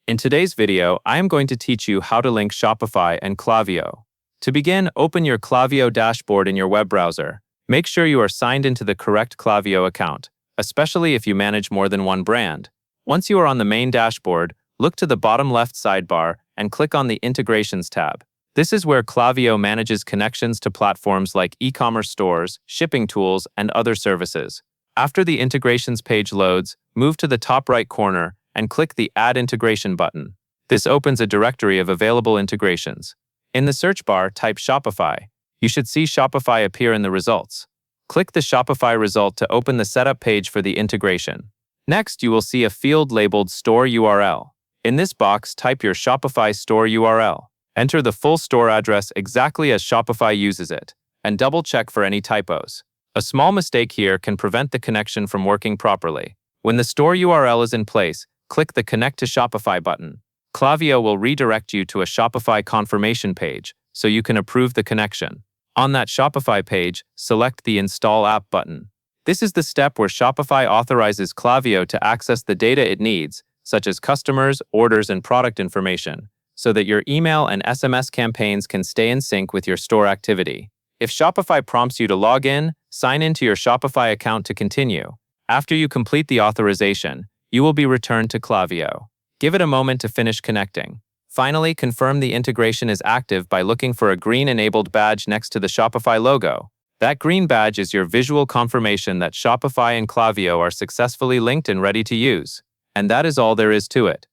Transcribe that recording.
In today's video, I am going to teach you how to link Shopify and Klaviyo. To begin, open your Klaviyo dashboard in your web browser. Make sure you are signed into the correct Klaviyo account, especially if you manage more than one brand. Once you are on the main dashboard, look to the bottom left sidebar and click on the Integrations tab. This is where Klaviyo manages connections to platforms like e-commerce stores, shipping tools, and other services. After the integrations page loads, move to the top right corner and click the Add Integration button. This opens a directory of available integrations. In the search bar, type Shopify. You should see Shopify appear in the results. Click the Shopify result to open the setup page for the integration. Next, you will see a field labeled Store URL. In this box, type your Shopify store URL. Enter the full store address exactly as Shopify uses it, and double-check for any typos. A small mistake here can prevent the connection from working properly. When the store URL is in place, click the Connect to Shopify button. Klaviyo will redirect you to a Shopify confirmation page, so you can approve the connection. On that Shopify page, select the Install App button. This is the step where Shopify authorizes Klaviyo to access the data it needs, such as customers, orders, and product information, so that your email and SMS campaigns can stay in sync with your store activity. If Shopify prompts you to log in, sign into your Shopify account to continue. After you complete the authorization, you will be returned to Klaviyo. Give it a moment to finish connecting. Finally, confirm the integration is active by looking for a green enabled badge next to the Shopify logo. That green badge is your visual confirmation that Shopify and Klaviyo are successfully linked and ready to use. And that is all there is to it.